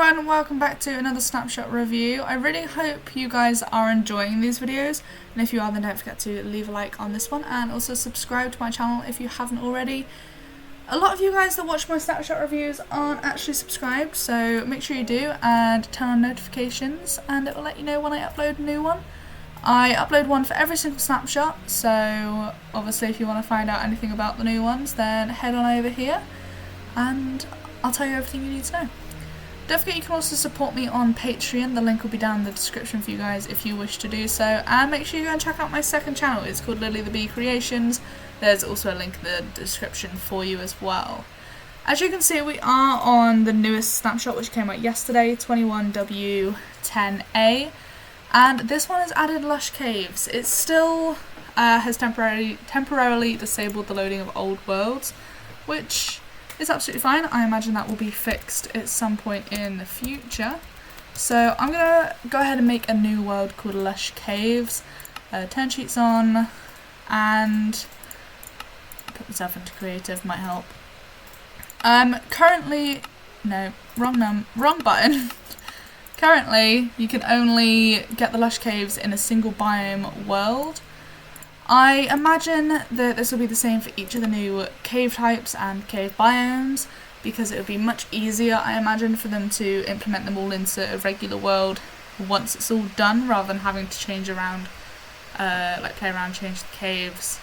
everyone, and welcome back to another Snapshot review. I really hope you guys are enjoying these videos, and if you are, then don't forget to leave a like on this one and also subscribe to my channel if you haven't already. A lot of you guys that watch my Snapshot reviews aren't actually subscribed, so make sure you do and turn on notifications and it will let you know when I upload a new one. I upload one for every single snapshot, so obviously if you want to find out anything about the new ones, then head on over here and I'll tell you everything you need to know. Don't forget you can also support me on Patreon, the link will be down in the description for you guys if you wish to do so, and make sure you go and check out my second channel, it's called Lily the Bee Creations. There's also a link in the description for you as well. As you can see, we are on the newest snapshot which came out yesterday, 21W10A, and this one has added lush caves. It still has temporarily disabled the loading of old worlds, which is absolutely fine. I imagine that will be fixed at some point in the future. So I'm gonna go ahead and make a new world called Lush Caves. Turn sheets on and put myself into creative, might help. Currently, no, wrong button. Currently, you can only get the Lush Caves in a single biome world. I imagine that this will be the same for each of the new cave types and cave biomes, because it would be much easier, I imagine, for them to implement them all into a regular world once it's all done, rather than having to change around, like play around, change the caves,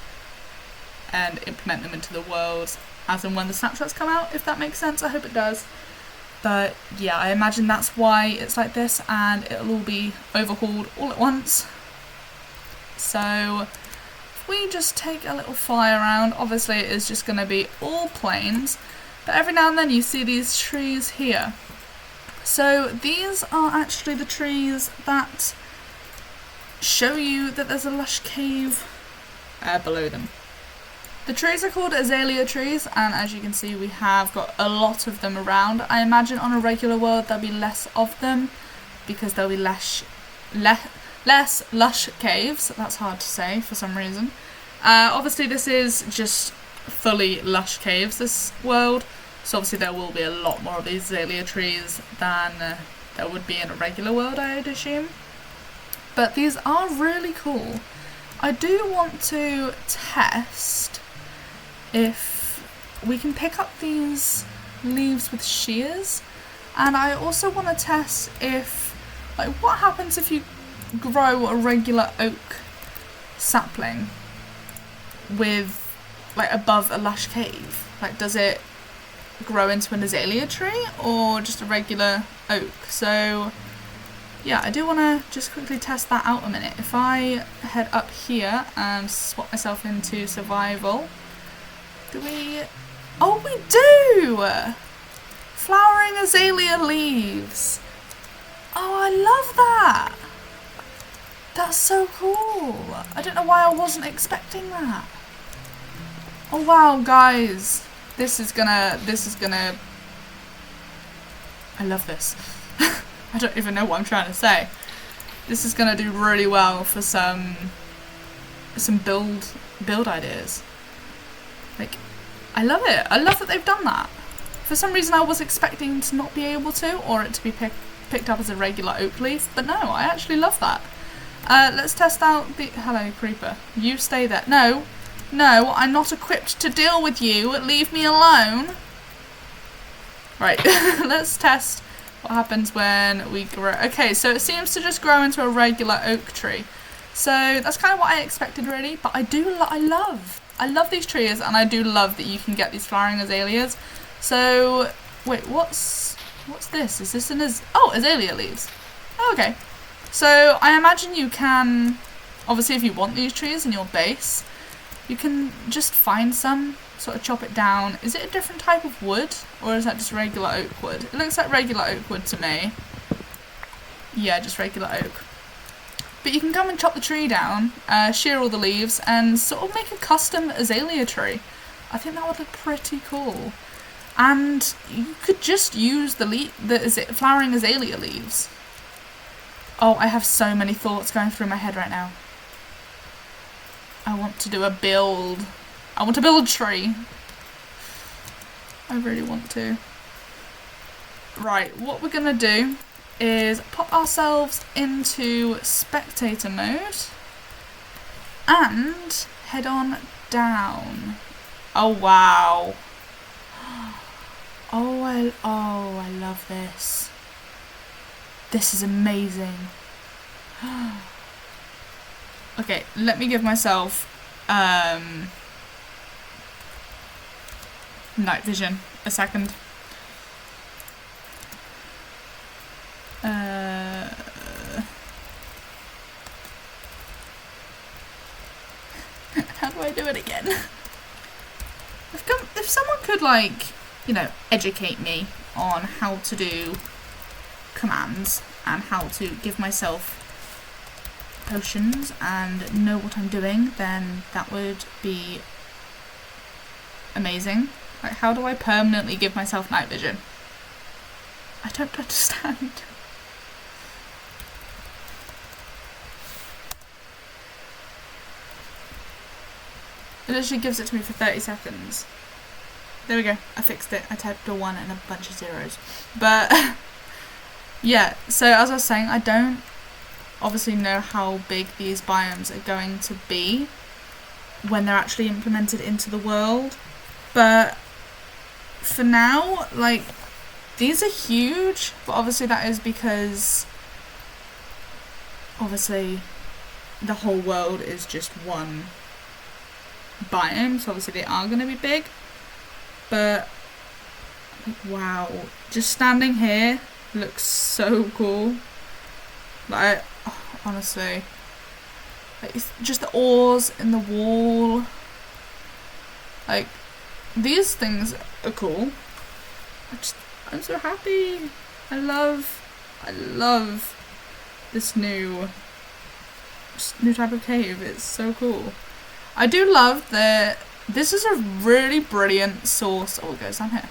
and implement them into the worlds as and when the snapshots come out, if that makes sense. I hope it does. But yeah, I imagine that's why it's like this, and it'll all be overhauled all at once. So we just take a little fly around. Obviously it is just going to be all plains, but every now and then you see these trees here. So these are actually the trees that show you that there's a lush cave below them. The trees are called Azalea Trees, and as you can see we have got a lot of them around. I imagine on a regular world there'll be less of them because there'll be less lush caves. That's hard to say for some reason. Obviously this is just fully lush caves, this world, so obviously there will be a lot more of these Azalea trees than there would be in a regular world, I'd assume. But these are really cool. I do want to test if we can pick up these leaves with shears, and I also want to test if, like, what happens if you grow a regular oak sapling with, like, above a lush cave. Like, does it grow into an azalea tree or just a regular oak? So yeah, I do want to just quickly test that out a minute. If I head up here and swap myself into survival, do we... oh, we do! Flowering azalea leaves. Oh, I love that! That's so cool. I don't know why I wasn't expecting that. Oh wow, guys. This is gonna... I love this. I don't even know what I'm trying to say. This is gonna do really well for some build ideas. Like, I love it. I love that they've done that. For some reason I was expecting to not be able to, or it to be picked up as a regular oak leaf, but no, I actually love that. Let's test out the... hello, creeper. You stay there. No, I'm not equipped to deal with you. Leave me alone. Right, let's test what happens when we grow. Okay, so it seems to just grow into a regular oak tree. So that's kind of what I expected, really. But I love these trees, and I do love that you can get these flowering azaleas. So wait, what's this? Is this an azalea leaves? Oh, okay. So I imagine you can, obviously if you want these trees in your base, you can just find some, sort of chop it down. Is it a different type of wood, or is that just regular oak wood? It looks like regular oak wood to me. Yeah, just regular oak. But you can come and chop the tree down, shear all the leaves, and sort of make a custom azalea tree. I think that would look pretty cool. And you could just use the flowering azalea leaves. Oh, I have so many thoughts going through my head right now. I want to do a build. I want to build a tree. I really want to. Right, what we're gonna do is pop ourselves into spectator mode and head on down. Oh wow. Oh, I love this. This is amazing. Okay, let me give myself night vision a second. How do I do it again? If someone could, like, you know, educate me on how to do commands and how to give myself potions and know what I'm doing, then that would be amazing. Like, how do I permanently give myself night vision? I don't understand. It literally gives it to me for 30 seconds. There we go. I fixed it. I typed a 1 and a bunch of zeros. But, yeah. So, as I was saying, I don't obviously know how big these biomes are going to be when they're actually implemented into the world. But, for now, like, these are huge. But obviously that is because, obviously, the whole world is just one biome, so obviously they are going to be big, but wow, just standing here looks so cool. Like, honestly, like, it's just the ores in the wall, like, these things are cool. I'm so happy. I love this new type of cave. It's so cool. I do love that this is a really brilliant source. Oh, it goes down here.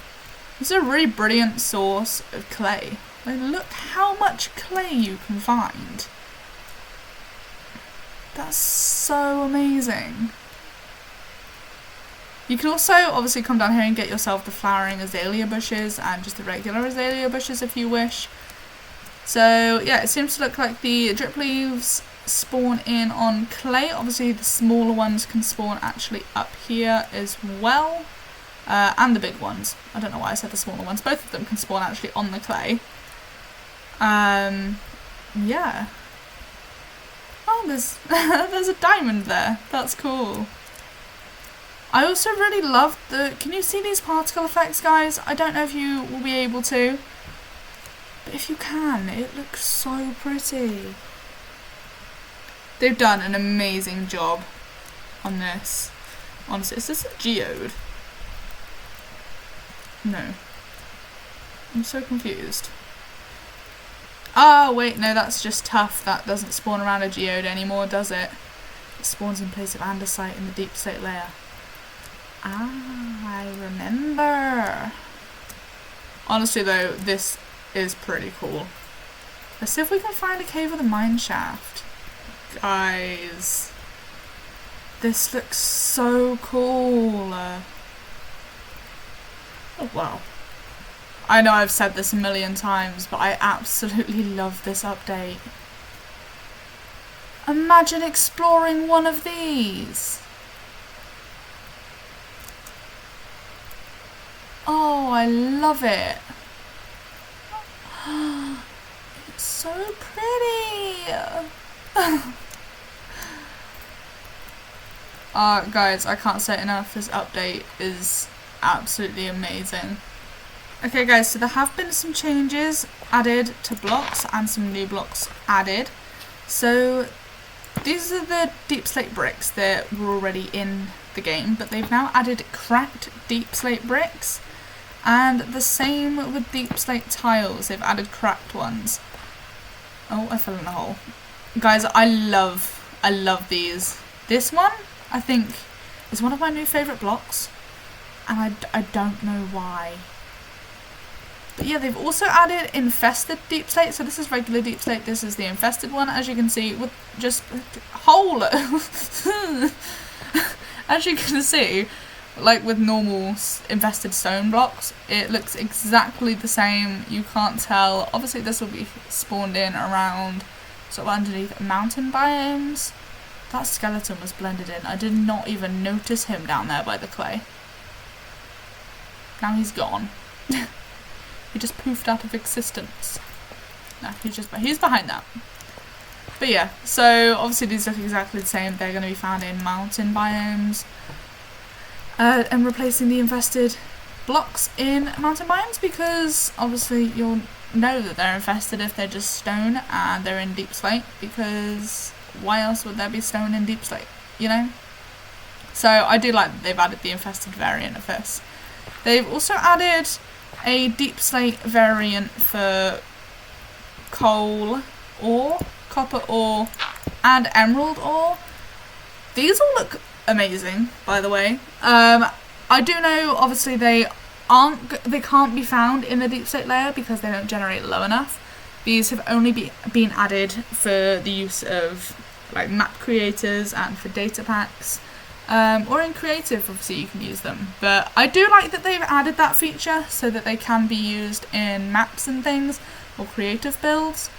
This is a really brilliant source of clay. Like, look how much clay you can find. That's so amazing. You can also obviously come down here and get yourself the flowering azalea bushes and just the regular azalea bushes if you wish. So yeah, it seems to look like the drip leaves spawn in on clay. Obviously the smaller ones can spawn actually up here as well, and the big ones. I don't know why I said the smaller ones. Both of them can spawn actually on the clay. Yeah. Oh, there's there's a diamond there. That's cool. I also really love can you see these particle effects, guys? I don't know if you will be able to, but if you can, it looks so pretty. They've done an amazing job on this. Honestly, is this a geode? No. I'm so confused. Oh, wait, no, that's just tough. That doesn't spawn around a geode anymore, does it? It spawns in place of andesite in the deep slate layer. Ah, I remember. Honestly, though, this is pretty cool. Let's see if we can find a cave with a mine shaft. Guys, this looks so cool. Oh, wow. I know I've said this a million times, but I absolutely love this update. Imagine exploring one of these. Oh, I love it. It's so pretty. Guys, I can't say it enough. This update is absolutely amazing. Okay guys, so there have been some changes added to blocks and some new blocks added. So these are the deep slate bricks that were already in the game, but they've now added cracked deep slate bricks, and the same with deep slate tiles. They've added cracked ones. Oh, I fell in a hole. Guys, I love these. This one, I think, is one of my new favourite blocks, and I don't know why. But yeah, they've also added infested deep slate. So this is regular deep slate, this is the infested one, as you can see, with just hole. As you can see, like with normal invested stone blocks, it looks exactly the same. You can't tell. Obviously this will be spawned in around sort of underneath mountain biomes. That skeleton was blended in. I did not even notice him down there by the clay. Now he's gone. He just poofed out of existence. No, he's behind that. But yeah, so obviously these look exactly the same. They're going to be found in mountain biomes. And replacing the infested blocks in mountain biomes, because obviously you'll know that they're infested if they're just stone and they're in deep slate, because why else would there be stone in deep slate, you know? So I do like that they've added the infested variant of this. They've also added a deep slate variant for coal ore, copper ore, and emerald ore. These all look amazing, by the way. I do know obviously they can't be found in the deep slate layer because they don't generate low enough. These have only been added for the use of like map creators and for data packs, or in creative obviously you can use them, but I do like that they've added that feature so that they can be used in maps and things or creative builds.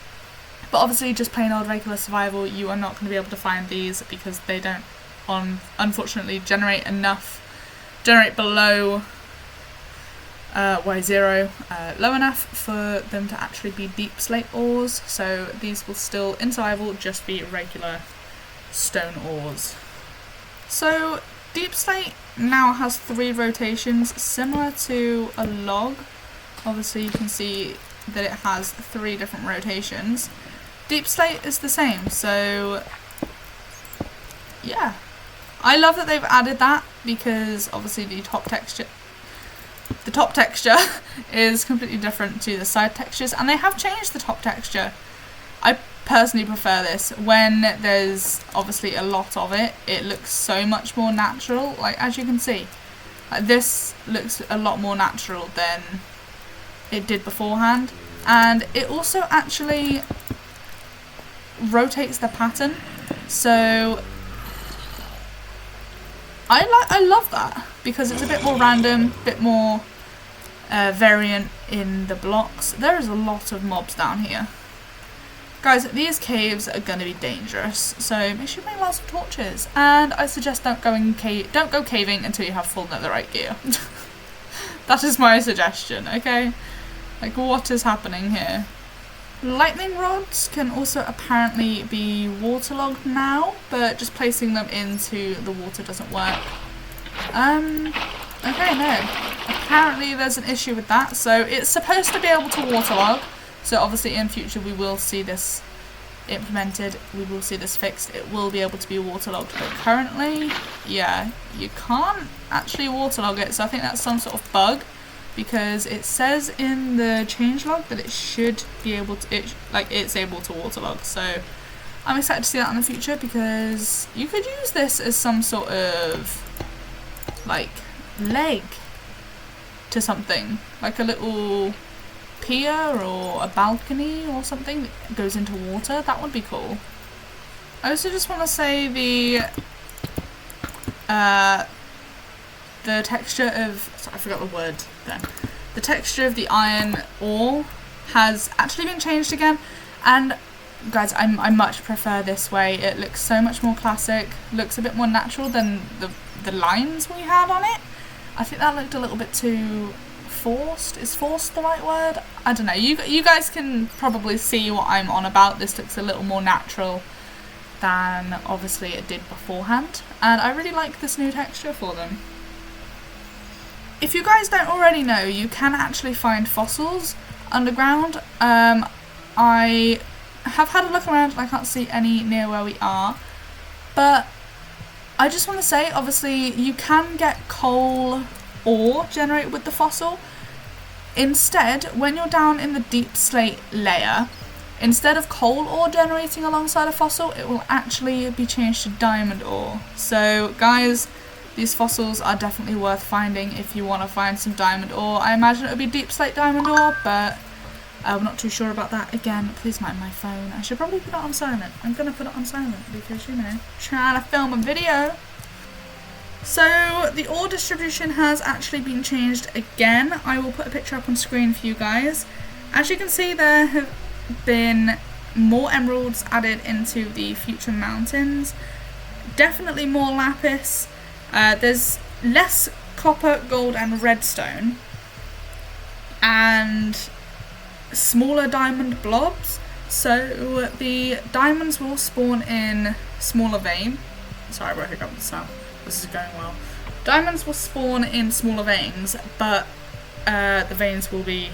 But obviously just plain old regular survival, you are not going to be able to find these because they don't unfortunately generate below Y0 low enough for them to actually be deep slate ores, so these will still in survival just be regular stone ores. So deep slate now has 3 rotations similar to a log. Obviously you can see that it has 3 different rotations. Deep slate is the same, so yeah, I love that they've added that, because obviously the top texture is completely different to the side textures, and they have changed the top texture. I personally prefer this. When there's obviously a lot of it, it looks so much more natural. Like, as you can see, like, this looks a lot more natural than it did beforehand, and it also actually rotates the pattern, so I love that, because it's a bit more random, a bit more variant in the blocks. There is a lot of mobs down here. Guys, these caves are going to be dangerous, so make sure you bring lots of torches, and I suggest don't go caving until you have full netherite gear. That is my suggestion, okay? Like, what is happening here? Lightning rods can also apparently be waterlogged now, but just placing them into the water doesn't work. Okay, no. Apparently there's an issue with that, so it's supposed to be able to waterlog, so obviously in future we will see this implemented, we will see this fixed, it will be able to be waterlogged, but currently, yeah, you can't actually waterlog it, so I think that's some sort of bug, because it says in the changelog that it should be able to, it's able to waterlog, so I'm excited to see that in the future, because you could use this as some sort of like leg to something, like a little pier or a balcony or something that goes into water. That would be cool. I also just want to say the texture of, sorry, I forgot the word then. The texture of the iron ore has actually been changed again, and guys, I much prefer this way. It looks so much more classic, looks a bit more natural than the lines we had on it. I think that looked a little bit too forced. Is forced the right word? I don't know. You guys can probably see what I'm on about. This looks a little more natural than obviously it did beforehand, and I really like this new texture for them. If you guys don't already know, you can actually find fossils underground. I have had a look around and I can't see any near where we are, but I just want to say, obviously you can get coal ore generated with the fossil. Instead, when you're down in the deep slate layer, instead of coal ore generating alongside a fossil, it will actually be changed to diamond ore. So guys, these fossils are definitely worth finding if you want to find some diamond ore. I imagine it would be deep slate diamond ore, but I'm not too sure about that. Again, please mind my phone. I should probably put it on silent. I'm going to put it on silent because, you know, trying to film a video. So the ore distribution has actually been changed again. I will put a picture up on screen for you guys. As you can see, there have been more emeralds added into the future mountains. Definitely more lapis. There's less copper, gold and redstone. And smaller diamond blobs. So the diamonds will spawn in smaller vein. Sorry, I wrote it up with the sound. This is going well. Diamonds will spawn in smaller veins, but the veins will be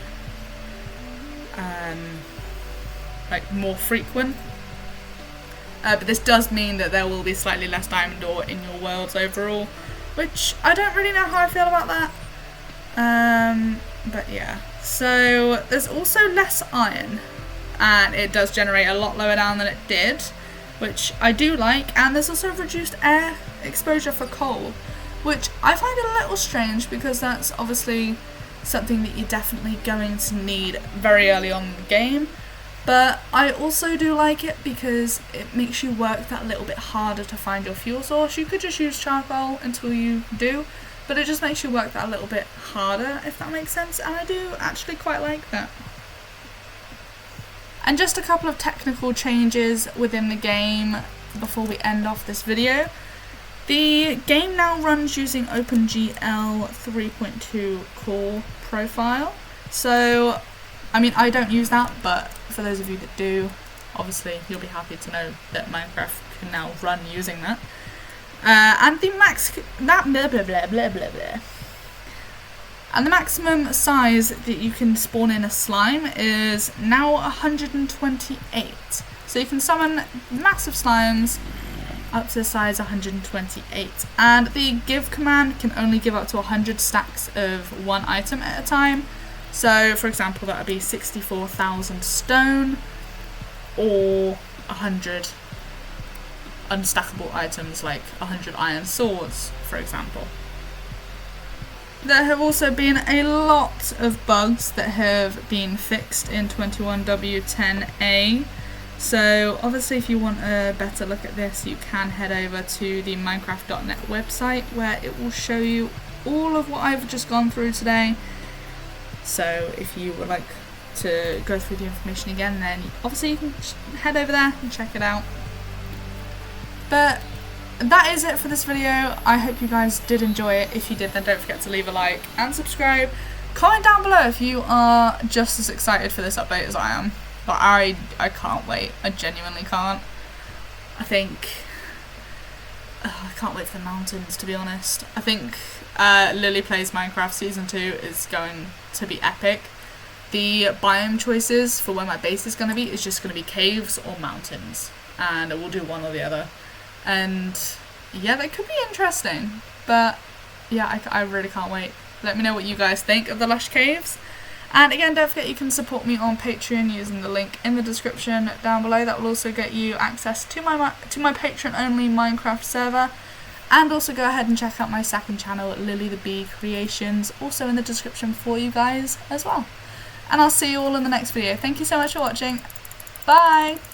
like more frequent. But this does mean that there will be slightly less diamond ore in your worlds overall, which I don't really know how I feel about that. But yeah. So there's also less iron, and it does generate a lot lower down than it did, which I do like. And there's also reduced air exposure for coal, which I find a little strange because that's obviously something that you're definitely going to need very early on in the game. But I also do like it because it makes you work that little bit harder to find your fuel source. You could just use charcoal until you do, but it just makes you work that a little bit harder, if that makes sense, and I do actually quite like that. And just a couple of technical changes within the game before we end off this video. The game now runs using OpenGL 3.2 core profile. So, I mean, I don't use that, but for those of you that do, obviously you'll be happy to know that Minecraft can now run using that. And the And the maximum size that you can spawn in a slime is now 128. So you can summon massive slimes up to the size 128. And the give command can only give up to 100 stacks of one item at a time. So for example, that would be 64,000 stone or 100 unstackable items like 100 iron swords, for example. There have also been a lot of bugs that have been fixed in 21W10A. So obviously if you want a better look at this, you can head over to the Minecraft.net website where it will show you all of what I've just gone through today. So if you would like to go through the information again, then obviously you can head over there and check it out. But that is it for this video. I hope you guys did enjoy it. If you did, then don't forget to leave a like and subscribe. Comment down below if you are just as excited for this update as I am. But I can't wait. I genuinely can't. I think I can't wait for the mountains, to be honest. I think Lily Plays Minecraft Season 2 is going to be epic. The biome choices for where my base is going to be is just going to be caves or mountains. And we'll do one or the other. And yeah, that could be interesting. But yeah, I really can't wait. Let me know what you guys think of the Lush Caves. And again, don't forget you can support me on Patreon using the link in the description down below. That will also get you access to my Patreon-only Minecraft server. And also go ahead and check out my second channel, Lily the Bee Creations, also in the description for you guys as well. And I'll see you all in the next video. Thank you so much for watching. Bye!